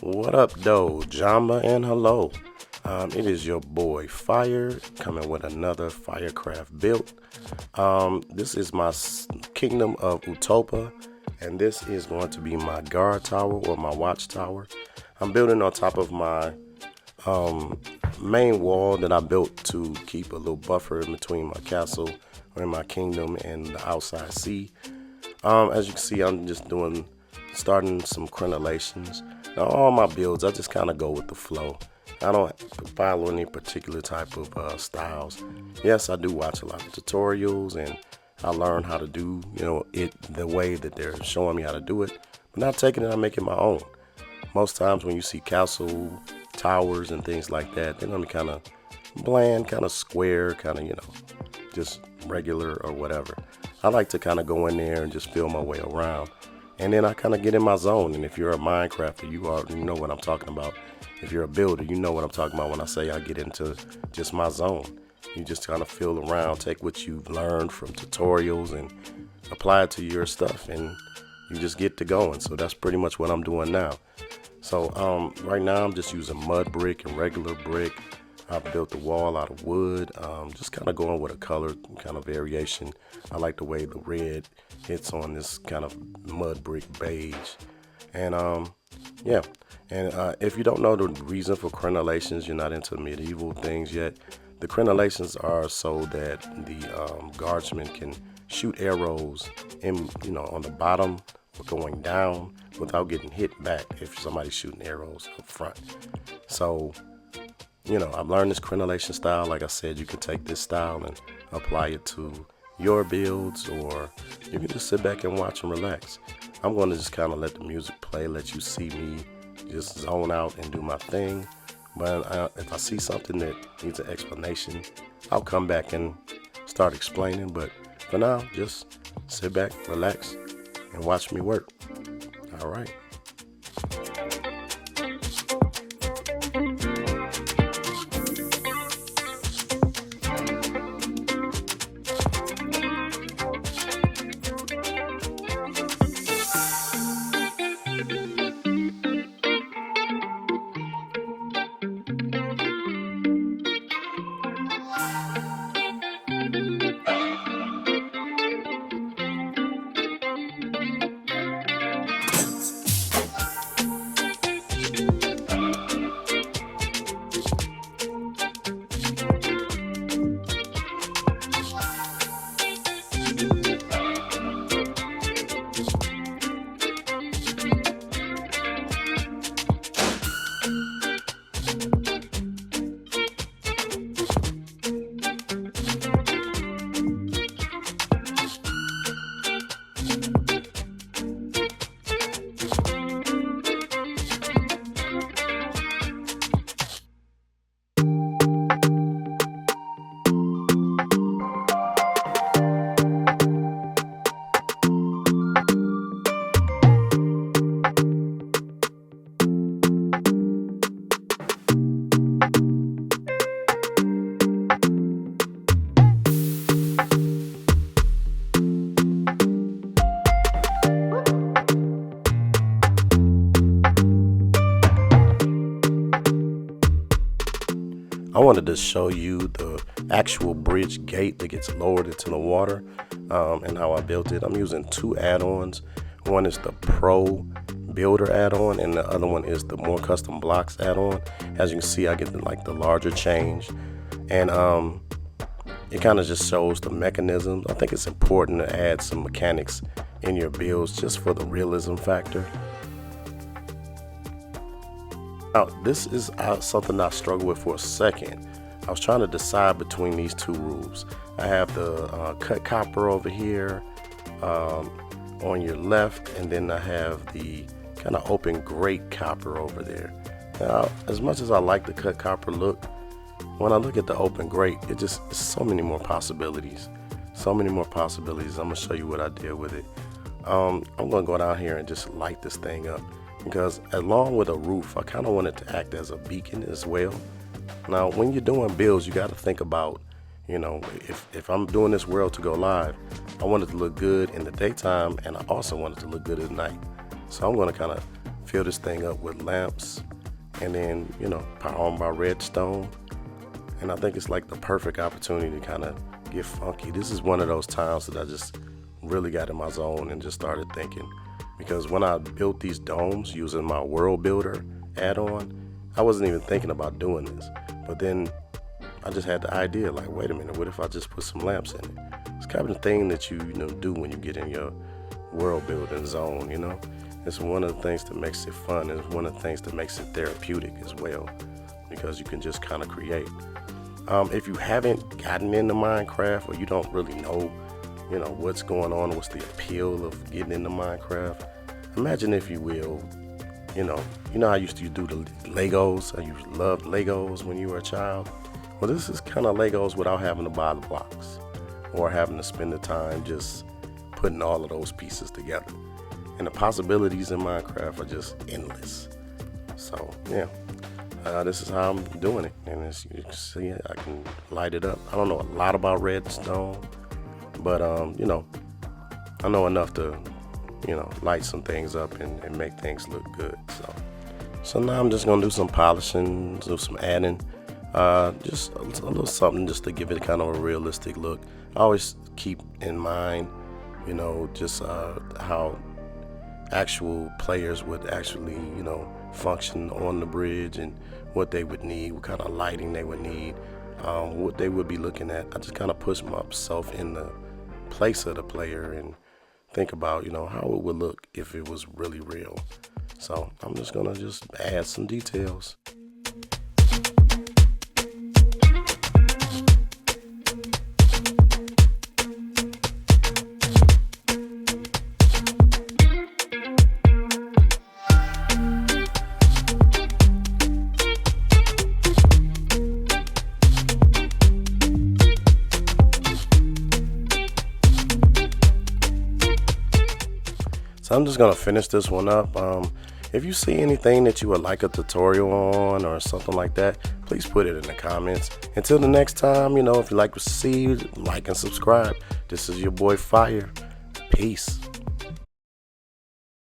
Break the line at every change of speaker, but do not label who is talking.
What up, though? Jamba and hello. It is your boy Fire coming with another Firecraft build. This is my Kingdom of Otopa, and this is going to be my guard tower or my watchtower. I'm building on top of my main wall that I built to keep a little buffer in between my castle or in my kingdom and the outside sea. As you can see, I'm just starting some crenelations. Now, all my builds, I just kind of go with the flow. I don't follow any particular type of styles. Yes, I do watch a lot of tutorials, and I learn how to do, it the way that they're showing me how to do it. But not taking it, I make it my own. Most times when you see castle towers and things like that, they're gonna be kind of bland, kind of square, kind of, just regular or whatever. I like to kind of go in there and just feel my way around. And then I kind of get in my zone. And if you're a Minecrafter, you already know what I'm talking about. If you're a builder, you know what I'm talking about when I say I get into just my zone. You just kind of feel around, take what you've learned from tutorials and apply it to your stuff, and you just get to going. So that's pretty much what I'm doing now. So right now I'm just using mud brick and regular brick. I've built the wall out of wood, just kind of going with a color kind of variation. I like the way the red hits on this kind of mud brick beige. And yeah, and if you don't know the reason for crenelations, you're not into medieval things yet. The crenelations are so that the guardsmen can shoot arrows in, on the bottom or going down without getting hit back if somebody's shooting arrows up front. So I've learned this crenellation style. Like I said, you can take this style and apply it to your builds, or you can just sit back and watch and relax. I'm going to just kind of let the music play, let you see me just zone out and do my thing. But if I see something that needs an explanation, I'll come back and start explaining. But for now, just sit back, relax, and watch me work. All right. I wanted to show you the actual bridge gate that gets lowered into the water and how I built it. I'm using two add-ons. One is the Pro Builder add-on, and the other one is the More Custom Blocks add-on. As you can see, I get the larger change, and it kind of just shows the mechanisms. I think it's important to add some mechanics in your builds just for the realism factor. Now, this is something I struggled with for a second. I was trying to decide between these two rules. I have the cut copper over here on your left, and then I have the kind of open grate copper over there. Now, as much as I like the cut copper look, when I look at the open grate, it's so many more possibilities. So many more possibilities. I'm gonna show you what I did with it. I'm gonna go down here and just light this thing up, because along with a roof, I kind of want it to act as a beacon as well. Now, when you're doing builds, you got to think about, if I'm doing this world to go live, I want it to look good in the daytime, and I also want it to look good at night. So I'm going to kind of fill this thing up with lamps, and then, power on my redstone. And I think it's like the perfect opportunity to kind of get funky. This is one of those times that I just really got in my zone and just started thinking. Because when I built these domes using my world builder add-on, I wasn't even thinking about doing this. But then I just had the idea, like, wait a minute, what if I just put some lamps in it? It's kind of the thing that you do when you get in your world building zone, It's one of the things that makes it fun. It's one of the things that makes it therapeutic as well, because you can just kind of create. If you haven't gotten into Minecraft, or you don't really know, what's going on, what's the appeal of getting into Minecraft, imagine, if you will, how I used to do the Legos. I used to love Legos when you were a child. Well, this is kind of Legos without having to buy the blocks or having to spend the time just putting all of those pieces together. And the possibilities in Minecraft are just endless. So, yeah. This is how I'm doing it, and as you can see, I can light it up. I don't know a lot about redstone, but I know enough to light some things up and make things look good. So now I'm just gonna do some polishing, do some adding, just a little something just to give it kind of a realistic look. I always keep in mind, just how actual players would actually, function on the bridge, and what they would need, what kind of lighting they would need, what they would be looking at. I just kind of push myself in the place of the player and think about, how it would look if it was really real. So I'm just gonna add some details. So I'm just gonna finish this one up. If you see anything that you would like a tutorial on or something like that, please put it in the comments. Until the next time, if you like to see, like and subscribe. This is your boy Fire. Peace.